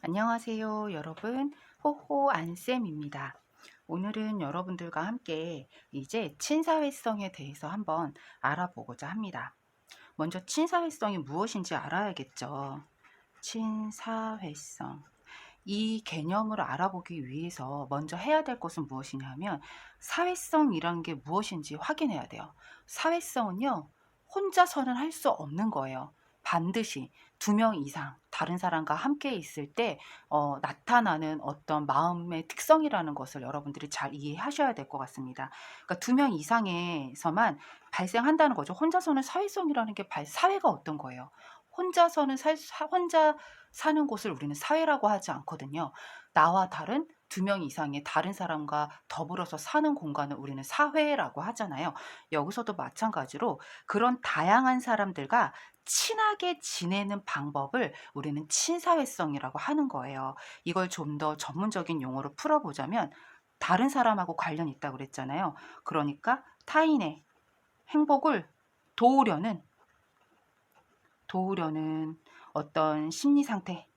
안녕하세요, 여러분. 호호 안쌤입니다. 오늘은 여러분들과 함께 이제 친사회성에 대해서 한번 알아보고자 합니다. 먼저 친사회성이 무엇인지 알아야겠죠. 친사회성. 이 개념을 알아보기 위해서 먼저 해야 될 것은 무엇이냐면 사회성이란 게 무엇인지 확인해야 돼요. 사회성은요, 혼자서는 할 수 없는 거예요. 반드시 두 명 이상 다른 사람과 함께 있을 때 나타나는 어떤 마음의 특성이라는 것을 여러분들이 잘 이해하셔야 될 것 같습니다. 그러니까 두 명 이상에서만 발생한다는 거죠. 혼자서는 사회성이라는 게 사회가 어떤 거예요? 혼자서는 혼자 사는 곳을 우리는 사회라고 하지 않거든요. 나와 다른 두 명 이상의 다른 사람과 더불어서 사는 공간을 우리는 사회라고 하잖아요. 여기서도 마찬가지로 그런 다양한 사람들과 친하게 지내는 방법을 우리는 친사회성이라고 하는 거예요. 이걸 좀 더 전문적인 용어로 풀어보자면 다른 사람하고 관련이 있다고 그랬잖아요. 그러니까 타인의 행복을 도우려는 어떤 심리 상태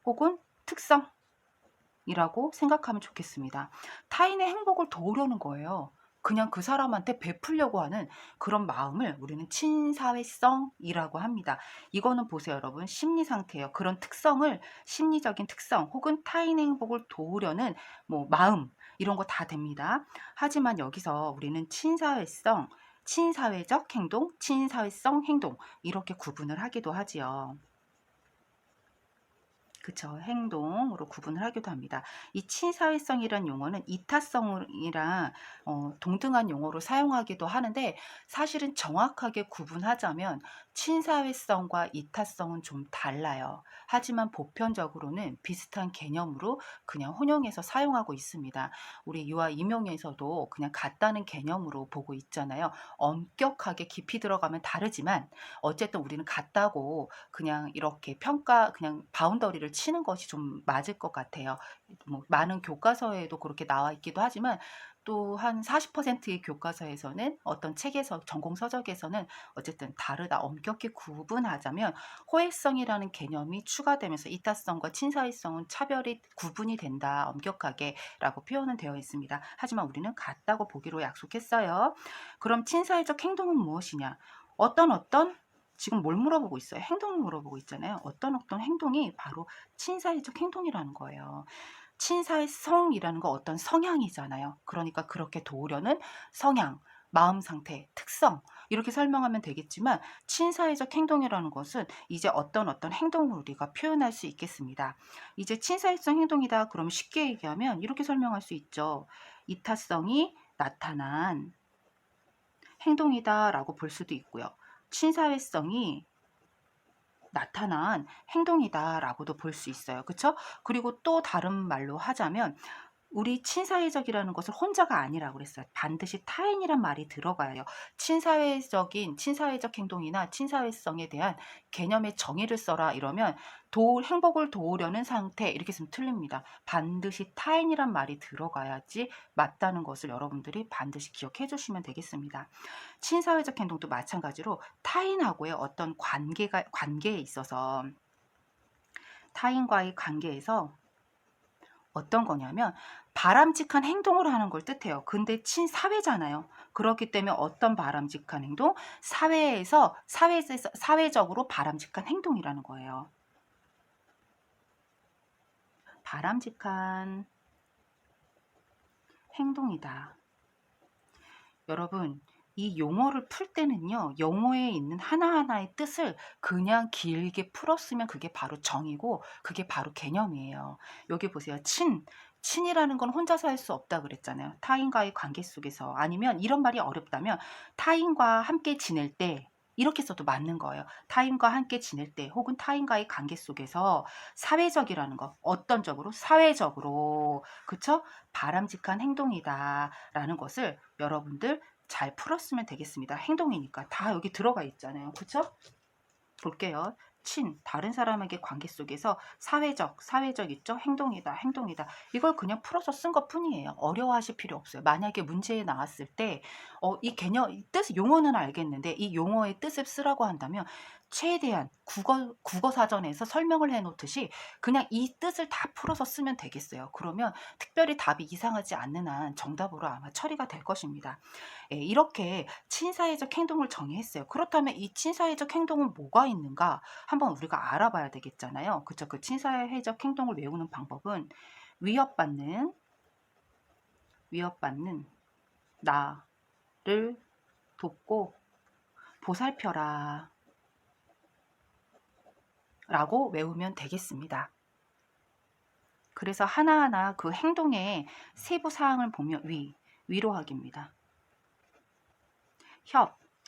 혹은 특성이라고 생각하면 좋겠습니다. 타인의 행복을 도우려는 거예요. 그냥 그 사람한테 베풀려고 하는 그런 마음을 우리는 친사회성이라고 합니다. 이거는 보세요, 여러분. 심리 상태예요. 그런 특성을 심리적인 특성 혹은 타인의 행복을 도우려는 마음 이런 거 다 됩니다. 하지만 여기서 우리는 친사회성, 친사회적 행동, 친사회성 행동 이렇게 구분을 하기도 하지요. 그쵸. 행동으로 구분을 하기도 합니다. 이 친사회성이란 용어는 이타성이랑 동등한 용어로 사용하기도 하는데 사실은 정확하게 구분하자면 친사회성과 이타성은 좀 달라요. 하지만 보편적으로는 비슷한 개념으로 그냥 혼용해서 사용하고 있습니다. 우리 유아 임용에서도 그냥 같다는 개념으로 보고 있잖아요. 엄격하게 깊이 들어가면 다르지만 어쨌든 우리는 같다고 그냥 이렇게 그냥 바운더리를 치는 것이 좀 맞을 것 같아요. 많은 교과서에도 그렇게 나와 있기도 하지만 또 한 40%의 교과서에서는 어떤 책에서 전공 서적에서는 어쨌든 다르다. 엄격히 구분하자면 호혜성이라는 개념이 추가되면서 이타성과 친사회성은 차별이 구분이 된다. 엄격하게라고 표현은 되어 있습니다. 하지만 우리는 같다고 보기로 약속했어요. 그럼 친사회적 행동은 무엇이냐? 어떤 지금 뭘 물어보고 있어요? 행동을 물어보고 있잖아요. 어떤 행동이 바로 친사회적 행동이라는 거예요. 친사회성이라는 거 어떤 성향이잖아요. 그러니까 그렇게 도우려는 성향, 마음 상태, 특성 이렇게 설명하면 되겠지만 친사회적 행동이라는 것은 이제 어떤 행동을 우리가 표현할 수 있겠습니다. 이제 친사회성 행동이다. 그럼 쉽게 얘기하면 이렇게 설명할 수 있죠. 이타성이 나타난 행동이다라고 볼 수도 있고요. 친사회성이 나타난 행동이다라고도 볼 수 있어요. 그쵸? 그리고 또 다른 말로 하자면 우리 친사회적이라는 것을 혼자가 아니라고 그랬어요. 반드시 타인이란 말이 들어가요. 친사회적 행동이나 친사회성에 대한 개념의 정의를 써라 이러면 행복을 도우려는 상태 이렇게 쓰면 틀립니다. 반드시 타인이란 말이 들어가야지 맞다는 것을 여러분들이 반드시 기억해 주시면 되겠습니다. 친사회적 행동도 마찬가지로 타인하고의 어떤 관계에 있어서 타인과의 관계에서 어떤 거냐면 바람직한 행동을 하는 걸 뜻해요. 근데 친사회잖아요. 그렇기 때문에 어떤 바람직한 행동? 사회적으로 바람직한 행동이라는 거예요. 바람직한 행동이다. 여러분, 이 용어를 풀 때는요, 용어에 있는 하나하나의 뜻을 그냥 길게 풀었으면 그게 바로 정의고, 그게 바로 개념이에요. 여기 보세요. 친이라는 건 혼자서 할 수 없다 그랬잖아요. 타인과의 관계 속에서. 아니면 이런 말이 어렵다면, 타인과 함께 지낼 때, 이렇게 써도 맞는 거예요. 타인과 함께 지낼 때, 혹은 타인과의 관계 속에서 사회적이라는 거, 어떤 적으로? 사회적으로. 그쵸? 바람직한 행동이다라는 것을 여러분들 잘 풀었으면 되겠습니다. 행동이니까 다 여기 들어가 있잖아요. 그쵸? 볼게요. 다른 사람에게 관계 속에서 사회적 있죠? 행동이다. 이걸 그냥 풀어서 쓴 것 뿐이에요. 어려워하실 필요 없어요. 만약에 문제에 나왔을 때, 이 개념, 이 뜻, 용어는 알겠는데, 이 용어의 뜻을 쓰라고 한다면, 최대한 국어 사전에서 설명을 해 놓듯이 그냥 이 뜻을 다 풀어서 쓰면 되겠어요. 그러면 특별히 답이 이상하지 않는 한 정답으로 아마 처리가 될 것입니다. 예, 이렇게 친사회적 행동을 정의했어요. 그렇다면 이 친사회적 행동은 뭐가 있는가 한번 우리가 알아봐야 되겠잖아요. 그쵸? 그 친사회적 행동을 외우는 방법은 위협받는 나를 돕고 보살펴라 라고 외우면 되겠습니다. 그래서 하나하나 그 행동의 세부 사항을 보면 위로하기입니다.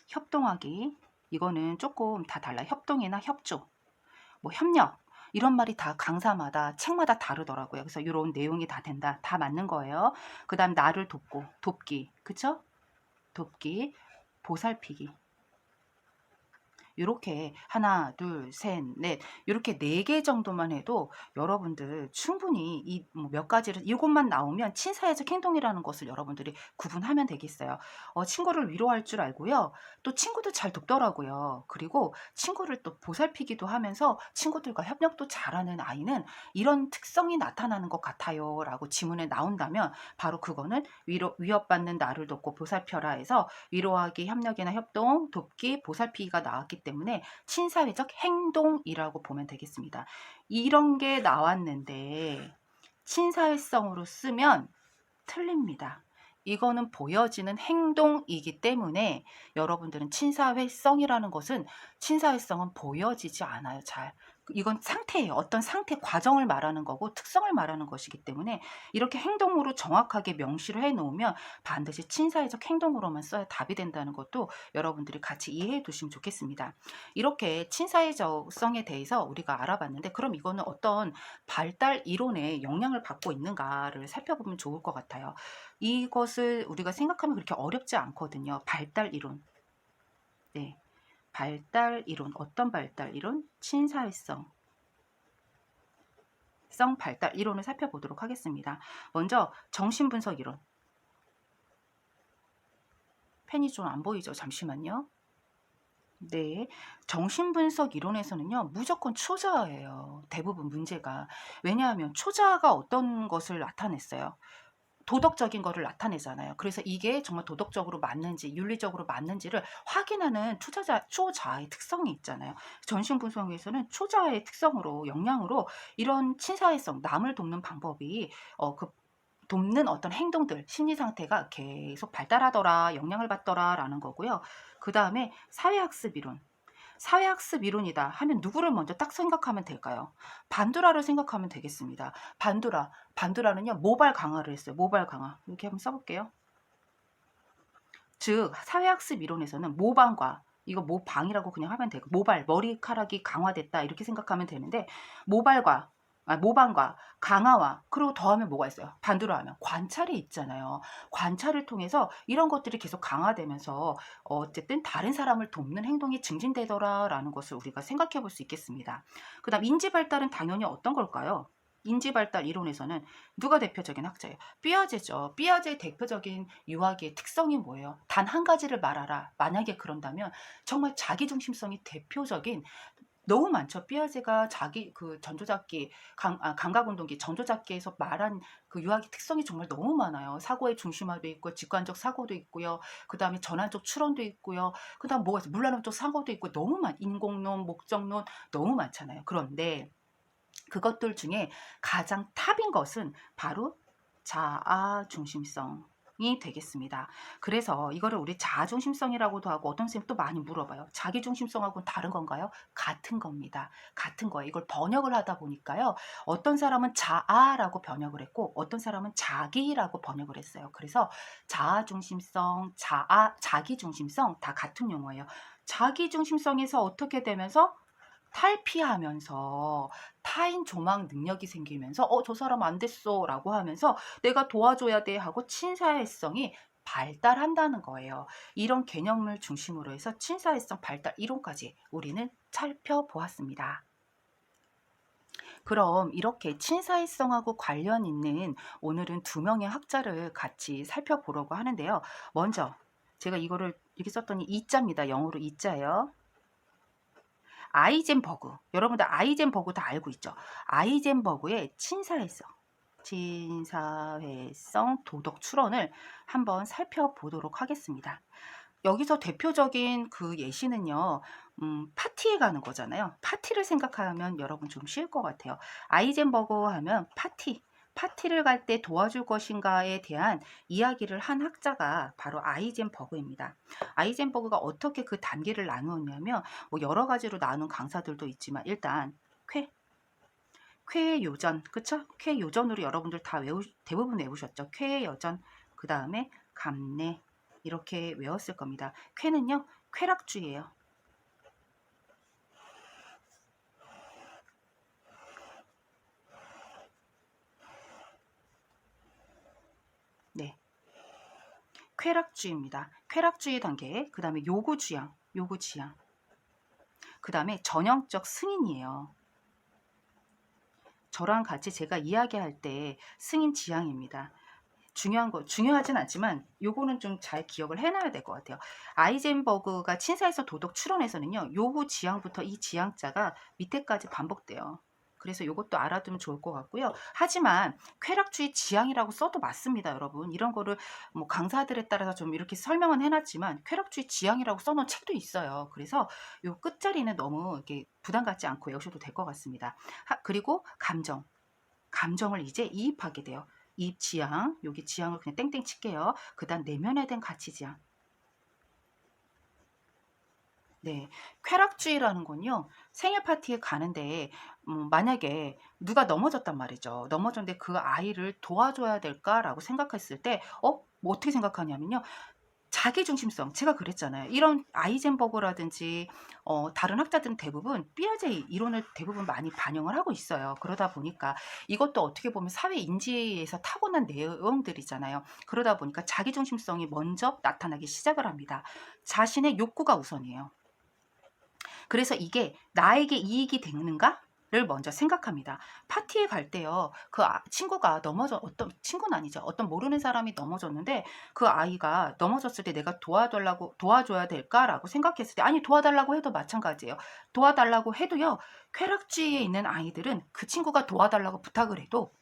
협동하기. 이거는 조금 다 달라요. 협동이나 협조, 뭐 협력 이런 말이 다 강사마다 책마다 다르더라고요. 그래서 이런 내용이 다 된다. 다 맞는 거예요. 그 다음 나를 돕기. 그쵸? 돕기, 보살피기. 이렇게 하나, 둘, 셋, 넷 이렇게 4개 정도만 해도 여러분들 충분히 이 몇 가지를 이것만 나오면 친사회적 행동이라는 것을 여러분들이 구분하면 되겠어요. 친구를 위로할 줄 알고요. 또 친구도 잘 돕더라고요. 그리고 친구를 또 보살피기도 하면서 친구들과 협력도 잘하는 아이는 이런 특성이 나타나는 것 같아요. 라고 지문에 나온다면 바로 그거는 위협받는 나를 돕고 보살펴라 해서 위로하기, 협력이나 협동, 돕기, 보살피기가 나왔기 때문에 친사회적 행동이라고 보면 되겠습니다. 이런 게 나왔는데 친사회성으로 쓰면 틀립니다. 이거는 보여지는 행동이기 때문에 여러분들은 친사회성이라는 것은 친사회성은 보여지지 않아요. 잘. 이건 상태예요. 어떤 상태 과정을 말하는 거고 특성을 말하는 것이기 때문에 이렇게 행동으로 정확하게 명시를 해 놓으면 반드시 친사회적 행동으로만 써야 답이 된다는 것도 여러분들이 같이 이해해 두시면 좋겠습니다. 이렇게 친사회적성에 대해서 우리가 알아봤는데 그럼 이거는 어떤 발달 이론에 영향을 받고 있는가를 살펴보면 좋을 것 같아요. 이것을 우리가 생각하면 그렇게 어렵지 않거든요. 발달 이론. 네. 발달 이론. 어떤 발달 이론? 친사회성 발달 이론을 살펴보도록 하겠습니다. 먼저 정신분석 이론. 펜이 좀 안 보이죠? 잠시만요. 네. 정신분석 이론에서는요, 무조건 초자예요. 대부분 문제가. 왜냐하면 초자가 어떤 것을 나타냈어요? 도덕적인 거를 나타내잖아요. 그래서 이게 정말 도덕적으로 맞는지 윤리적으로 맞는지를 확인하는 초자의 특성이 있잖아요. 전신분석에서는 초자의 특성으로 영향으로 이런 친사회성 남을 돕는 방법이 그 돕는 어떤 행동들 심리 상태가 계속 발달하더라 영향을 받더라라는 거고요. 그 다음에 사회학습 이론. 사회학습 이론이다 하면 누구를 먼저 딱 생각하면 될까요? 반두라를 생각하면 되겠습니다. 반두라는요 모발 강화를 했어요. 모발 강화. 이렇게 한번 써볼게요. 즉 사회학습 이론에서는 모방과 이거 모방이라고 그냥 하면 되고 머리카락이 강화됐다 이렇게 생각하면 되는데 모방과 강화와 그리고 더하면 뭐가 있어요? 반대로 하면 관찰이 있잖아요. 관찰을 통해서 이런 것들이 계속 강화되면서 어쨌든 다른 사람을 돕는 행동이 증진되더라라는 것을 우리가 생각해 볼 수 있겠습니다. 그 다음 인지 발달은 당연히 어떤 걸까요? 인지 발달 이론에서는 누가 대표적인 학자예요? 삐아제죠. 삐아제의 대표적인 유학의 특성이 뭐예요? 단 한 가지를 말하라. 만약에 그런다면 정말 자기중심성이 대표적인 너무 많죠. 삐아제가 자기 그 전조잡기 감각운동기 전조잡기에서 말한 그 유학의 특성이 정말 너무 많아요. 사고의 중심화도 있고 직관적 사고도 있고요. 그 다음에 전환적 추론도 있고요. 그 다음 뭐가 있어요? 물란함적 사고도 있고 너무 인공론, 목적론 너무 많잖아요. 그런데 그것들 중에 가장 탑인 것은 바로 자아중심성이 되겠습니다. 그래서 이거를 우리 자아중심성이라고도 하고 어떤 선생님 또 많이 물어봐요. 자기중심성하고는 다른 건가요? 같은 겁니다. 같은 거예요. 이걸 번역을 하다 보니까요. 어떤 사람은 자아라고 번역을 했고 어떤 사람은 자기라고 번역을 했어요. 그래서 자아중심성, 자기중심성 다 같은 용어예요. 자기중심성에서 어떻게 되면서 탈피하면서 타인 조망 능력이 생기면서 저 사람 안 됐어 라고 하면서 내가 도와줘야 돼 하고 친사회성이 발달한다는 거예요. 이런 개념을 중심으로 해서 친사회성 발달 이론까지 우리는 살펴보았습니다. 그럼 이렇게 친사회성하고 관련 있는 오늘은 2명의 학자를 같이 살펴보려고 하는데요. 먼저 제가 이거를 이렇게 썼더니 이자입니다. 영어로 이자예요. 아이젠버그. 여러분들 아이젠버그 다 알고 있죠? 아이젠버그의 친사회성 도덕 추론을 한번 살펴보도록 하겠습니다. 여기서 대표적인 그 예시는요, 파티에 가는 거잖아요. 파티를 생각하면 여러분 좀 쉬울 것 같아요. 아이젠버그 하면 파티를 갈 때 도와줄 것인가에 대한 이야기를 한 학자가 바로 아이젠버그입니다. 아이젠버그가 어떻게 그 단계를 나누었냐면, 뭐 여러 가지로 나눈 강사들도 있지만, 일단 쾌요전, 그쵸? 쾌요전으로 여러분들 다 대부분 외우셨죠? 쾌여전, 그 다음에 감내, 이렇게 외웠을 겁니다. 쾌는요, 쾌락주의예요. 네, 쾌락주의입니다. 쾌락주의 단계, 그 다음에 요구지향, 그 다음에 전형적 승인이에요. 저랑 같이 제가 이야기할 때 승인 지향입니다. 중요하진 않지만 요거는 좀 잘 기억을 해놔야 될 것 같아요. 아이젠버그가 친사에서 도덕 추론에서는요, 요구 지향부터 이 지향자가 밑에까지 반복돼요. 그래서 요것도 알아두면 좋을 것 같고요. 하지만 쾌락주의 지향이라고 써도 맞습니다, 여러분. 이런 거를 뭐 강사들에 따라서 좀 이렇게 설명은 해놨지만 쾌락주의 지향이라고 써놓은 책도 있어요. 그래서 요 끝자리는 너무 이렇게 부담 갖지 않고 외우셔도 될 것 같습니다. 그리고 감정을 이제 이입하게 돼요. 이입 지향, 여기 지향을 그냥 땡땡 칠게요. 그 다음 내면에 대한 가치 지향. 네, 쾌락주의라는 건요, 생일 파티에 가는데 만약에 누가 넘어졌단 말이죠. 넘어졌는데 그 아이를 도와줘야 될까라고 생각했을 때 뭐 어떻게 생각하냐면요, 자기중심성, 제가 그랬잖아요. 이런 아이젠버그라든지 다른 학자들은 대부분 삐아제이 이론을 대부분 많이 반영을 하고 있어요. 그러다 보니까 이것도 어떻게 보면 사회 인지에서 타고난 내용들이잖아요. 그러다 보니까 자기중심성이 먼저 나타나기 시작을 합니다. 자신의 욕구가 우선이에요. 그래서 이게 나에게 이익이 되는가? 를 먼저 생각합니다. 파티에 갈 때요, 그 친구가 어떤 친구는 아니죠. 어떤 모르는 사람이 넘어졌는데 그 아이가 넘어졌을 때 내가 도와줘야 될까라고 생각했을 때, 아니, 도와달라고 해도 마찬가지예요. 도와달라고 해도요, 쾌락주의에 있는 아이들은 그 친구가 도와달라고 부탁을 해도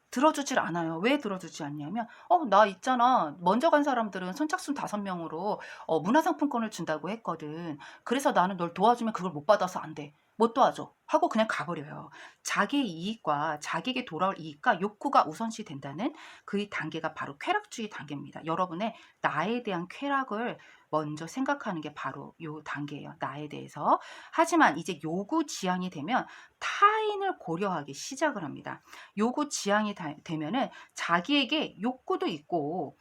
들어주질 않아요. 왜 들어주지 않냐면, 나 있잖아. 먼저 간 사람들은 선착순 5명으로 문화상품권을 준다고 했거든. 그래서 나는 널 도와주면 그걸 못 받아서 안 돼. 못 도와줘. 하고 그냥 가버려요. 자기의 이익과 자기에게 돌아올 이익과 욕구가 우선시 된다는 그 단계가 바로 쾌락주의 단계입니다. 여러분의 나에 대한 쾌락을 먼저 생각하는 게 바로 요 단계예요. 나에 대해서. 하지만 이제 요구 지향이 되면 타인을 고려하기 시작을 합니다. 요구 지향이 되면은 자기에게 욕구도 있고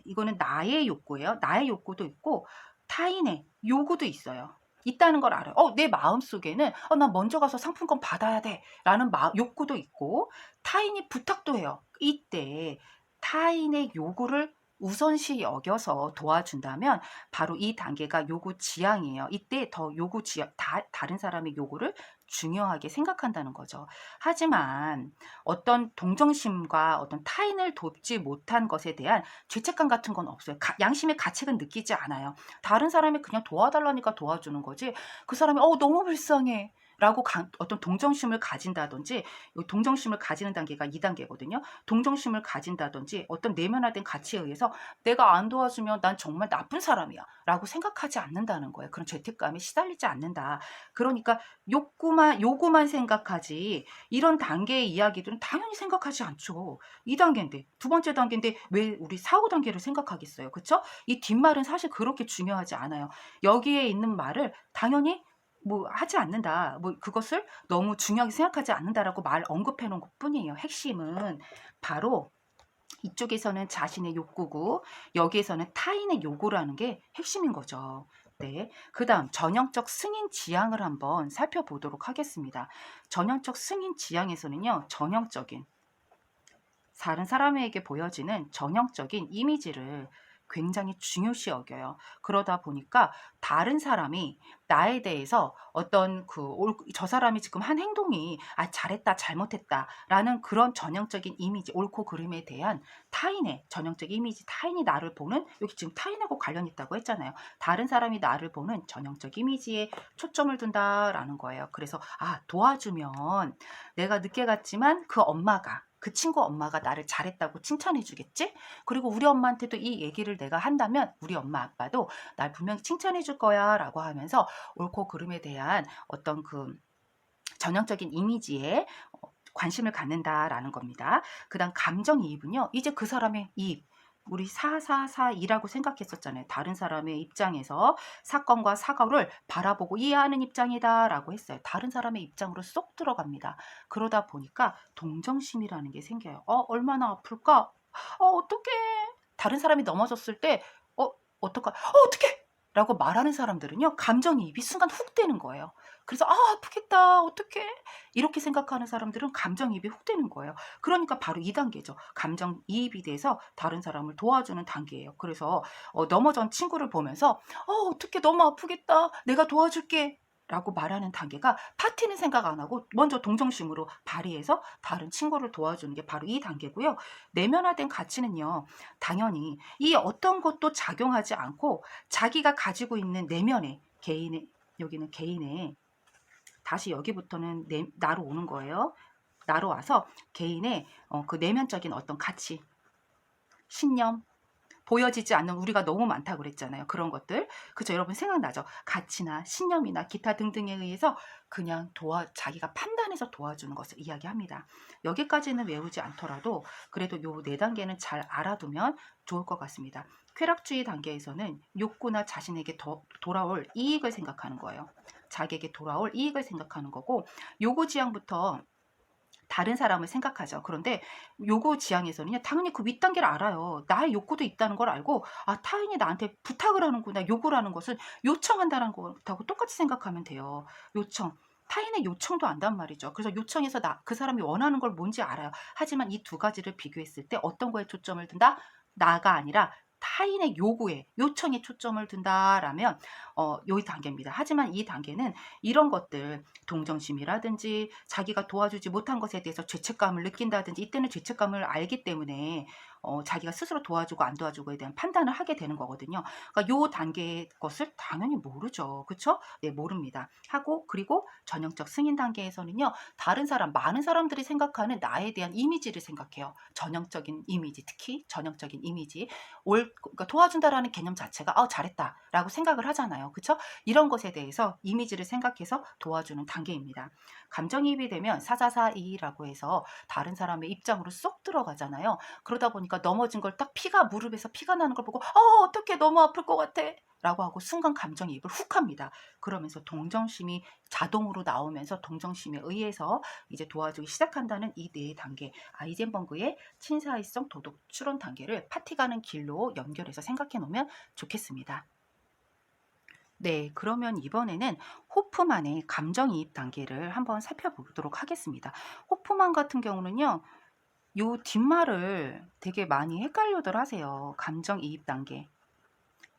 이거는 나의 욕구예요. 나의 욕구도 있고 타인의 요구도 있어요. 있다는 걸 알아요. 내 마음속에는 난 먼저 가서 상품권 받아야 돼 라는 욕구도 있고 타인이 부탁도 해요. 이때 타인의 요구를 우선시 여겨서 도와준다면 바로 이 단계가 요구 지향이에요. 이때 더 요구 지향, 다른 사람의 요구를 중요하게 생각한다는 거죠. 하지만 어떤 동정심과 어떤 타인을 돕지 못한 것에 대한 죄책감 같은 건 없어요. 양심의 가책은 느끼지 않아요. 다른 사람이 그냥 도와달라니까 도와주는 거지, 그 사람이 너무 불쌍해 라고 어떤 동정심을 가진다든지, 동정심을 가지는 단계가 2단계거든요. 동정심을 가진다든지 어떤 내면화된 가치에 의해서 내가 안 도와주면 난 정말 나쁜 사람이야 라고 생각하지 않는다는 거예요. 그런 죄책감에 시달리지 않는다. 그러니까 요구만 생각하지 이런 단계의 이야기들은 당연히 생각하지 않죠. 2단계인데, 두 번째 단계인데 왜 우리 4, 5단계를 생각하겠어요. 그쵸? 이 뒷말은 사실 그렇게 중요하지 않아요. 여기에 있는 말을 당연히 뭐 하지 않는다. 뭐 그것을 너무 중요하게 생각하지 않는다라고 언급해 놓은 것뿐이에요. 핵심은 바로 이쪽에서는 자신의 욕구고 여기에서는 타인의 요구라는 게 핵심인 거죠. 네. 그 다음 전형적 승인 지향을 한번 살펴보도록 하겠습니다. 전형적 승인 지향에서는요, 다른 사람에게 보여지는 전형적인 이미지를 굉장히 중요시 여겨요. 그러다 보니까 다른 사람이 나에 대해서 어떤 저 사람이 지금 한 행동이 잘했다, 잘못했다 라는 그런 전형적인 이미지, 옳고 그름에 대한 타인의 전형적 이미지, 타인이 나를 보는, 여기 지금 타인하고 관련 있다고 했잖아요. 다른 사람이 나를 보는 전형적 이미지에 초점을 둔다라는 거예요. 그래서 도와주면 내가 늦게 갔지만 그 친구 엄마가 나를 잘했다고 칭찬해 주겠지? 그리고 우리 엄마한테도 이 얘기를 내가 한다면 우리 엄마 아빠도 날 분명히 칭찬해 줄 거야 라고 하면서 옳고 그름에 대한 어떤 전형적인 이미지에 관심을 갖는다라는 겁니다. 그 다음 감정이입은요. 이제 그 사람의 이입, 우리 444이라고 생각했었잖아요. 다른 사람의 입장에서 사건과 사고를 바라보고 이해하는 입장이다 라고 했어요. 다른 사람의 입장으로 쏙 들어갑니다. 그러다 보니까 동정심이라는 게 생겨요. 얼마나 아플까? 어떡해. 다른 사람이 넘어졌을 때 어떡하? 어떡해! 라고 말하는 사람들은요. 감정이입이 순간 훅 되는 거예요. 그래서 아프겠다. 어떡해. 이렇게 생각하는 사람들은 감정이입이 훅 되는 거예요. 그러니까 바로 2단계죠. 감정이입이 돼서 다른 사람을 도와주는 단계예요. 그래서 넘어진 친구를 보면서 어떡해 너무 아프겠다. 내가 도와줄게. 라고 말하는 단계가 파티는 생각 안 하고 먼저 동정심으로 발휘해서 다른 친구를 도와주는 게 바로 이 단계고요. 내면화된 가치는요. 당연히 이 어떤 것도 작용하지 않고 자기가 가지고 있는 내면의 개인의, 여기는 개인의, 다시 여기부터는 나로 오는 거예요. 나로 와서 개인의 그 내면적인 어떤 가치, 신념, 보여지지 않는 우리가 너무 많다고 그랬잖아요. 그런 것들. 그죠? 여러분 생각나죠? 가치나 신념이나 기타 등등에 의해서 그냥 자기가 판단해서 도와주는 것을 이야기합니다. 여기까지는 외우지 않더라도 그래도 요 4단계는 잘 알아두면 좋을 것 같습니다. 쾌락주의 단계에서는 욕구나 자신에게 돌아올 이익을 생각하는 거예요. 자기에게 돌아올 이익을 생각하는 거고, 요구지향부터 다른 사람을 생각하죠. 그런데 요구 지향에서는요. 당연히 그 윗단계를 알아요. 나의 욕구도 있다는 걸 알고 타인이 나한테 부탁을 하는구나. 요구를 하는 것은 요청한다는 것하고 똑같이 생각하면 돼요. 요청. 타인의 요청도 안단 말이죠. 그래서 요청에서 그 사람이 원하는 걸 뭔지 알아요. 하지만 이 두 가지를 비교했을 때 어떤 거에 초점을 둔다? 나가 아니라 타인의 요구에, 요청에 초점을 둔다라면 요 단계입니다. 하지만 이 단계는 이런 것들, 동정심이라든지 자기가 도와주지 못한 것에 대해서 죄책감을 느낀다든지, 이때는 죄책감을 알기 때문에 자기가 스스로 도와주고 안 도와주고에 대한 판단을 하게 되는 거거든요. 그러니까 요 단계의 것을 당연히 모르죠. 그쵸? 네, 모릅니다. 그리고 전형적 승인 단계에서는요. 다른 사람, 많은 사람들이 생각하는 나에 대한 이미지를 생각해요. 전형적인 이미지, 특히 전형적인 이미지. 그러니까 도와준다라는 개념 자체가 잘했다라고 생각을 하잖아요. 그쵸? 이런 것에 대해서 이미지를 생각해서 도와주는 단계입니다. 감정이입이 되면 444이라고 해서 다른 사람의 입장으로 쏙 들어가잖아요. 그러다 보니까 넘어진 걸 딱 무릎에서 피가 나는 걸 보고 어떡해 너무 아플 것 같아 라고 하고 순간 감정이입을 훅 합니다. 그러면서 동정심이 자동으로 나오면서 동정심에 의해서 이제 도와주기 시작한다는 이 4단계, 아이젠버그의 친사회성 도덕 추론 단계를 파티 가는 길로 연결해서 생각해 놓으면 좋겠습니다. 네, 그러면 이번에는 호프만의 감정이입 단계를 한번 살펴보도록 하겠습니다. 호프만 같은 경우는요. 요 뒷말을 되게 많이 헷갈려들 하세요. 감정이입 단계.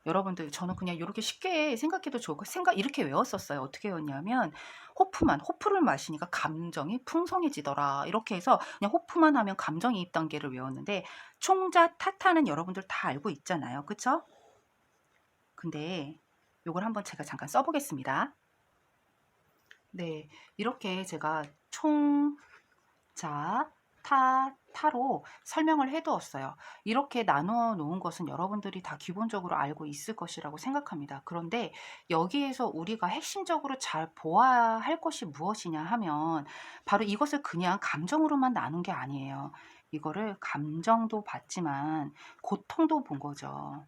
여러분들 저는 그냥 이렇게 쉽게 생각해도 좋고 이렇게 외웠었어요. 어떻게 외웠냐면 호프를 마시니까 감정이 풍성해지더라. 이렇게 해서 그냥 호프만 하면 감정이입 단계를 외웠는데 총자 타타는 여러분들 다 알고 있잖아요. 그쵸? 근데 요걸 한번 제가 잠깐 써보겠습니다. 네, 이렇게 제가 총자 타로 설명을 해두었어요. 이렇게 나누어 놓은 것은 여러분들이 다 기본적으로 알고 있을 것이라고 생각합니다. 그런데 여기에서 우리가 핵심적으로 잘 보아야 할 것이 무엇이냐 하면 바로 이것을 그냥 감정으로만 나눈 게 아니에요. 이거를 감정도 봤지만 고통도 본 거죠.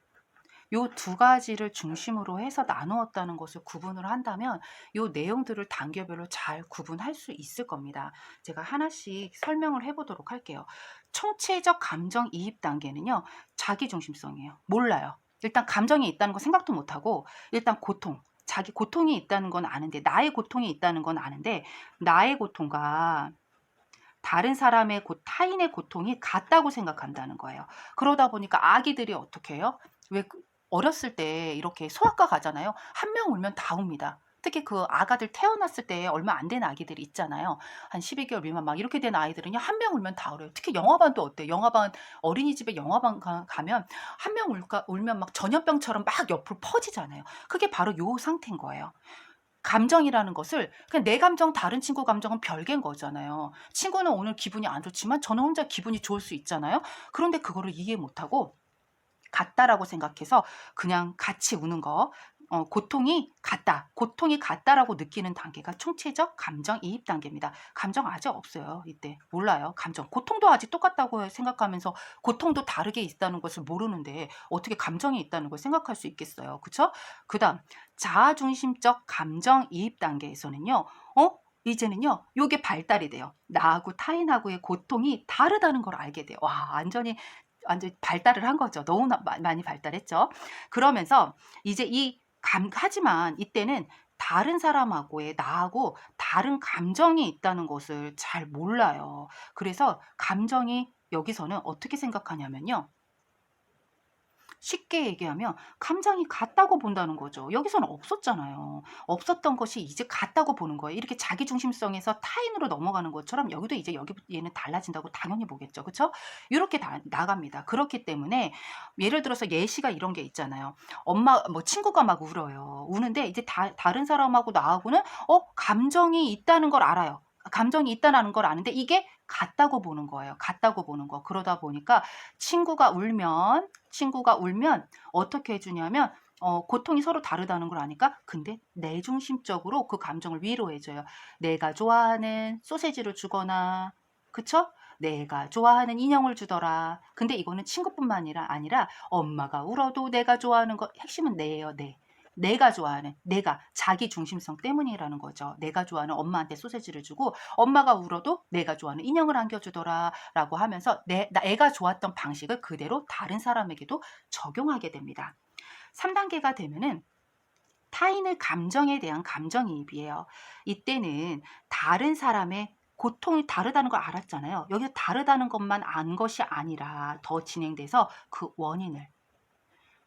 요 두 가지를 중심으로 해서 나누었다는 것을 구분을 한다면 요 내용들을 단계별로 잘 구분할 수 있을 겁니다. 제가 하나씩 설명을 해보도록 할게요. 총체적 감정 이입 단계는요. 자기중심성이에요. 몰라요. 일단 감정이 있다는 거 생각도 못하고 일단 자기 고통이 있다는 건 아는데 나의 고통이 있다는 건 아는데 나의 고통과 다른 사람의 타인의 고통이 같다고 생각한다는 거예요. 그러다 보니까 아기들이 어떻게 해요? 왜 어렸을 때 이렇게 소아과 가잖아요. 한 명 울면 다 웁니다. 특히 그 아가들 태어났을 때 얼마 안 된 아기들이 있잖아요. 한 12개월 미만 막 이렇게 된 아이들은요. 한 명 울면 다 울어요. 특히 영화반도 어때요? 영화반 어린이집에 영화반 가면 한 명 울면 막 전염병처럼 막 옆으로 퍼지잖아요. 그게 바로 요 상태인 거예요. 감정이라는 것을 그냥 내 감정 다른 친구 감정은 별개인 거잖아요. 친구는 오늘 기분이 안 좋지만 저는 혼자 기분이 좋을 수 있잖아요. 그런데 그거를 이해 못하고 같다라고 생각해서 그냥 같이 우는 거. 고통이 같다. 고통이 같다라고 느끼는 단계가 총체적 감정이입 단계입니다. 감정 아직 없어요. 이때 몰라요. 감정. 고통도 아직 똑같다고 생각하면서 고통도 다르게 있다는 것을 모르는데 어떻게 감정이 있다는 걸 생각할 수 있겠어요. 그쵸? 그다음 자아중심적 감정이입 단계에서는요. 이제는요. 요게 발달이 돼요. 나하고 타인하고의 고통이 다르다는 걸 알게 돼요. 와 완전히 발달을 한 거죠. 너무나 많이 발달했죠. 그러면서 이제 하지만 이때는 다른 사람하고의 나하고 다른 감정이 있다는 것을 잘 몰라요. 그래서 감정이 여기서는 어떻게 생각하냐면요. 쉽게 얘기하면 감정이 같다고 본다는 거죠. 여기서는 없었잖아요. 없었던 것이 이제 같다고 보는 거예요. 이렇게 자기 중심성에서 타인으로 넘어가는 것처럼 여기도 이제 얘는 달라진다고 당연히 보겠죠. 그쵸? 이렇게 나갑니다. 그렇기 때문에 예를 들어서 예시가 이런 게 있잖아요. 친구가 막 울어요. 우는데 이제 다른 사람하고 나하고는 감정이 있다는 걸 알아요. 감정이 있다는 걸 아는데 이게 같다고 보는 거예요. 같다고 보는 거. 그러다 보니까 친구가 울면 어떻게 해 주냐면 고통이 서로 다르다는 걸 아니까 근데 내 중심적으로 그 감정을 위로해 줘요. 내가 좋아하는 소시지를 주거나 그쵸? 내가 좋아하는 인형을 주더라. 근데 이거는 친구뿐만 아니라 엄마가 울어도 내가 좋아하는 거 핵심은 내예요, 내. 내가 좋아하는 내가 자기 중심성 때문이라는 거죠. 내가 좋아하는 엄마한테 소시지를 주고 엄마가 울어도 내가 좋아하는 인형을 안겨주더라라고 하면서 애가 좋았던 방식을 그대로 다른 사람에게도 적용하게 됩니다. 3단계가 되면은 타인의 감정에 대한 감정이입이에요. 이때는 다른 사람의 고통이 다르다는 걸 알았잖아요. 여기서 다르다는 것만 안 것이 아니라 더 진행돼서 그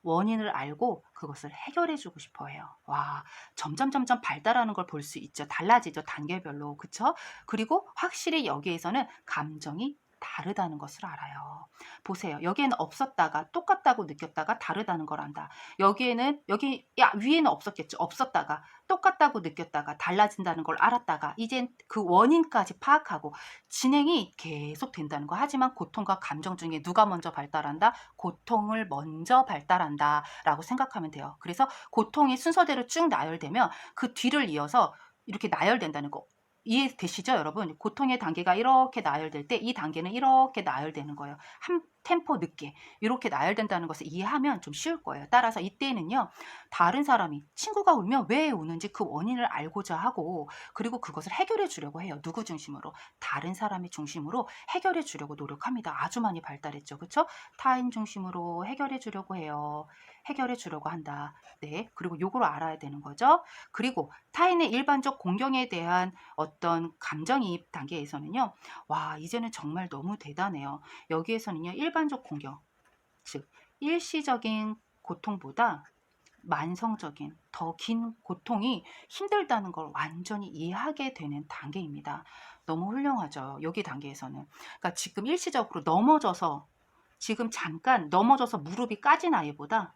원인을 알고 그것을 해결해 주고 싶어 해요. 와, 점점 발달하는 걸 볼 수 있죠. 달라지죠. 단계별로. 그쵸? 그리고 확실히 여기에서는 감정이 다르다는 것을 알아요. 보세요. 여기에는 없었다가 똑같다고 느꼈다가 다르다는 걸 안다. 위에는 없었겠죠. 없었다가 똑같다고 느꼈다가 달라진다는 걸 알았다가 이젠 그 원인까지 파악하고 진행이 계속 된다는 거. 하지만 고통과 감정 중에 누가 먼저 발달한다? 고통을 먼저 발달한다 라고 생각하면 돼요. 그래서 고통이 순서대로 쭉 나열되면 그 뒤를 이어서 이렇게 나열된다는 거. 이해되시죠, 여러분? 고통의 단계가 이렇게 나열될 때 이 단계는 이렇게 나열되는 거예요. 한 템포 늦게 이렇게 나열된다는 것을 이해하면 좀 쉬울 거예요. 따라서 이때는요. 다른 사람이 친구가 울면 왜 우는지 그 원인을 알고자 하고 그리고 그것을 해결해 주려고 해요. 누구 중심으로? 다른 사람의 중심으로 해결해 주려고 노력합니다. 아주 많이 발달했죠. 그렇죠? 타인 중심으로 해결해 주려고 해요. 해결해 주려고 한다. 네. 그리고 요거를 알아야 되는 거죠. 그리고 타인의 일반적 공경에 대한 어떤 감정이입 단계에서는요. 와, 이제는 정말 너무 대단해요. 여기에서는요. 일반적 공경, 즉 일시적인 고통보다 만성적인 더 긴 고통이 힘들다는 걸 완전히 이해하게 되는 단계입니다. 너무 훌륭하죠. 여기 단계에서는. 그러니까 지금 일시적으로 지금 잠깐 넘어져서 무릎이 까진 아이보다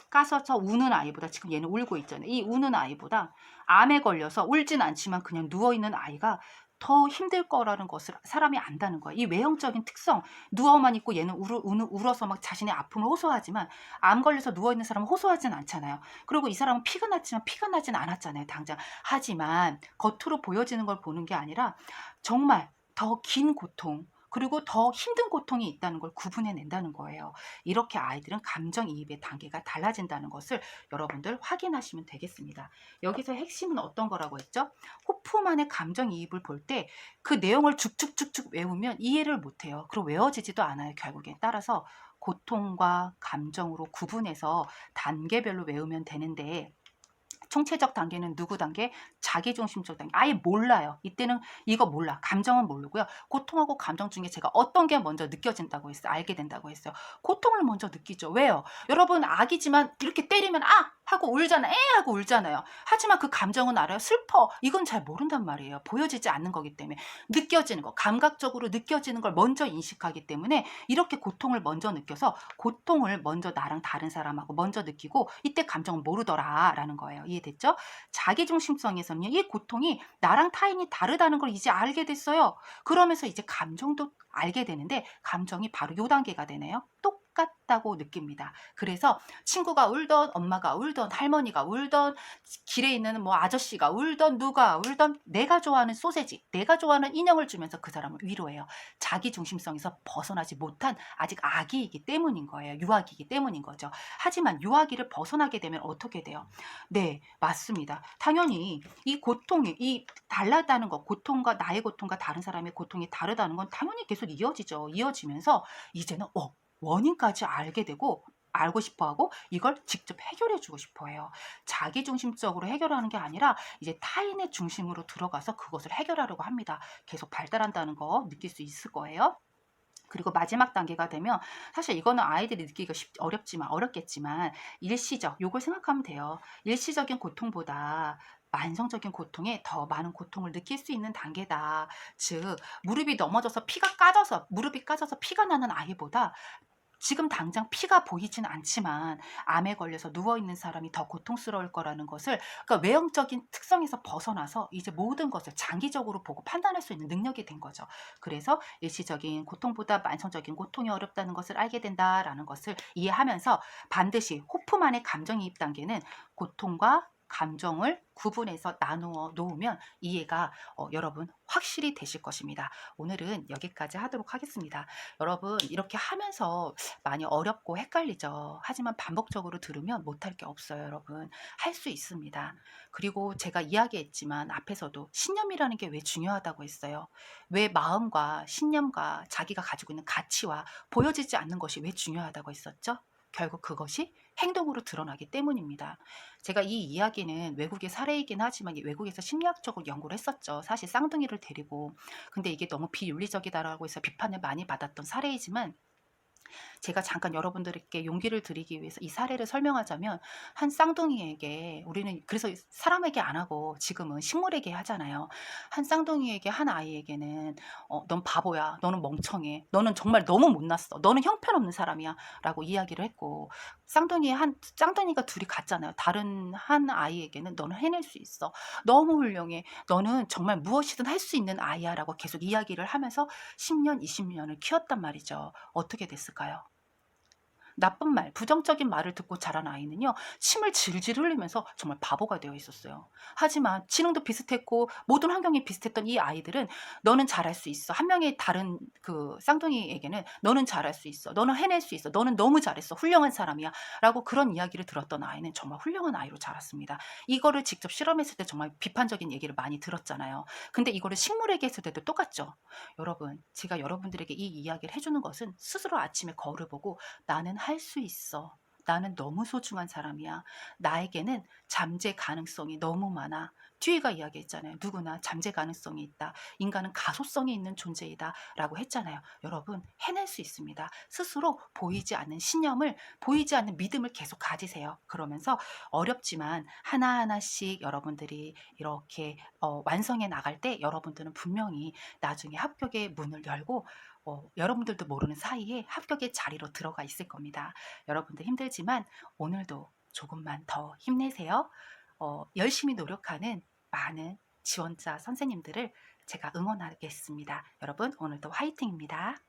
까서서 우는 아이보다 지금 얘는 울고 있잖아요. 이 우는 아이보다 암에 걸려서 울진 않지만 그냥 누워있는 아이가 더 힘들 거라는 것을 사람이 안다는 거예요. 이 외형적인 특성, 누워만 있고 얘는 울어서 막 자신의 아픔을 호소하지만 암 걸려서 누워있는 사람은 호소하진 않잖아요. 그리고 이 사람은 피가 났지만 피가 나진 않았잖아요. 당장. 하지만 겉으로 보여지는 걸 보는 게 아니라 정말 더 긴 고통, 그리고 더 힘든 고통이 있다는 걸 구분해낸다는 거예요. 이렇게 아이들은 감정이입의 단계가 달라진다는 것을 여러분들 확인하시면 되겠습니다. 여기서 핵심은 어떤 거라고 했죠? 호프만의 감정이입을 볼 때 그 내용을 쭉쭉쭉쭉 외우면 이해를 못해요. 그리고 외워지지도 않아요. 결국엔. 따라서 고통과 감정으로 구분해서 단계별로 외우면 되는데 총체적 단계는 누구 단계? 자기중심적 단계. 아예 몰라요. 이때는 이거 몰라. 감정은 모르고요. 고통하고 감정 중에 제가 어떤 게 먼저 느껴진다고 했어요. 알게 된다고 했어요. 고통을 먼저 느끼죠. 왜요? 여러분 아기지만 이렇게 때리면 아! 하고 울잖아. 에! 하고 울잖아요. 하지만 그 감정은 알아요. 슬퍼. 이건 잘 모른단 말이에요. 보여지지 않는 거기 때문에. 느껴지는 거, 감각적으로 느껴지는 걸 먼저 인식하기 때문에 이렇게 고통을 먼저 느껴서 고통을 먼저 나랑 다른 사람하고 먼저 느끼고 이때 감정은 모르더라 라는 거예요. 이해됐죠? 자기중심성에서는요. 이 고통이 나랑 타인이 다르다는 걸 이제 알게 됐어요. 그러면서 이제 감정도 알게 되는데 감정이 바로 요 단계가 되네요. 똑같다고 느낍니다. 그래서 친구가 울던 엄마가 울던 할머니가 울던 길에 있는 뭐 아저씨가 울던 누가 울던 내가 좋아하는 소세지, 내가 좋아하는 인형을 주면서 그 사람을 위로해요. 자기중심성에서 벗어나지 못한 아직 아기이기 때문인 거예요. 유아기이기 때문인 거죠. 하지만 유아기를 벗어나게 되면 어떻게 돼요? 네, 맞습니다. 당연히 이 고통이 이 달랐다는 것, 고통과 나의 고통과 다른 사람의 고통이 다르다는 건 당연히 계속 이어지죠. 이어지면서 이제는 원인까지 알게 되고 알고 싶어하고 이걸 직접 해결해 주고 싶어해요. 자기중심적으로 해결하는 게 아니라 이제 타인의 중심으로 들어가서 그것을 해결하려고 합니다. 계속 발달한다는 거 느낄 수 있을 거예요. 그리고 마지막 단계가 되면 사실 이거는 아이들이 느끼기가 어렵겠지만 일시적 요걸 생각하면 돼요. 일시적인 고통보다 만성적인 고통에 더 많은 고통을 느낄 수 있는 단계다. 즉 무릎이 넘어져서 무릎이 까져서 피가 나는 아이보다 지금 당장 피가 보이진 않지만 암에 걸려서 누워있는 사람이 더 고통스러울 거라는 것을 그러니까 외형적인 특성에서 벗어나서 이제 모든 것을 장기적으로 보고 판단할 수 있는 능력이 된 거죠. 그래서 일시적인 고통보다 만성적인 고통이 어렵다는 것을 알게 된다라는 것을 이해하면서 반드시 호프만의 감정이입 단계는 고통과 감정을 구분해서 나누어 놓으면 이해가 여러분 확실히 되실 것입니다. 오늘은 여기까지 하도록 하겠습니다. 여러분 이렇게 하면서 많이 어렵고 헷갈리죠. 하지만 반복적으로 들으면 못할 게 없어요, 여러분. 할 수 있습니다. 그리고 제가 이야기했지만 앞에서도 신념이라는 게 왜 중요하다고 했어요. 왜 마음과 신념과 자기가 가지고 있는 가치와 보여지지 않는 것이 왜 중요하다고 했었죠? 결국 그것이 행동으로 드러나기 때문입니다. 제가 이 이야기는 외국의 사례이긴 하지만 외국에서 심리학적으로 연구를 했었죠. 사실 쌍둥이를 데리고. 근데 이게 너무 비윤리적이다라고 해서 비판을 많이 받았던 사례이지만 제가 잠깐 여러분들께 용기를 드리기 위해서 이 사례를 설명하자면 한 쌍둥이에게 우리는 그래서 사람에게 안 하고 지금은 식물에게 하잖아요. 한 쌍둥이에게 한 아이에게는 넌 바보야. 너는 멍청해. 너는 정말 너무 못났어. 너는 형편없는 사람이야. 라고 이야기를 했고 쌍둥이가 둘이 같잖아요. 다른 한 아이에게는 너는 해낼 수 있어. 너무 훌륭해. 너는 정말 무엇이든 할 수 있는 아이야. 라고 계속 이야기를 하면서 10년, 20년을 키웠단 말이죠. 어떻게 됐을까요? 나쁜 말, 부정적인 말을 듣고 자란 아이는요, 침을 질질 흘리면서 정말 바보가 되어 있었어요. 하지만 지능도 비슷했고 모든 환경이 비슷했던 이 아이들은 너는 잘할 수 있어. 한 명의 다른 그 쌍둥이에게는 너는 잘할 수 있어. 너는 해낼 수 있어. 너는 너무 잘했어. 훌륭한 사람이야. 라고 그런 이야기를 들었던 아이는 정말 훌륭한 아이로 자랐습니다. 이거를 직접 실험했을 때 정말 비판적인 얘기를 많이 들었잖아요. 근데 이거를 식물에게 했을 때도 똑같죠. 여러분, 제가 여러분들에게 이 이야기를 해주는 것은 스스로 아침에 거울을 보고 나는 할 수 있어. 나는 너무 소중한 사람이야. 나에게는 잠재 가능성이 너무 많아. 듀이가 이야기했잖아요. 누구나 잠재 가능성이 있다. 인간은 가소성이 있는 존재이다. 라고 했잖아요. 여러분, 해낼 수 있습니다. 스스로 보이지 않는 신념을, 보이지 않는 믿음을 계속 가지세요. 그러면서 어렵지만 하나하나씩 여러분들이 이렇게 완성해 나갈 때 여러분들은 분명히 나중에 합격의 문을 열고 여러분들도 모르는 사이에 합격의 자리로 들어가 있을 겁니다. 여러분들 힘들지만 오늘도 조금만 더 힘내세요. 열심히 노력하는 많은 지원자 선생님들을 제가 응원하겠습니다. 여러분 오늘도 화이팅입니다.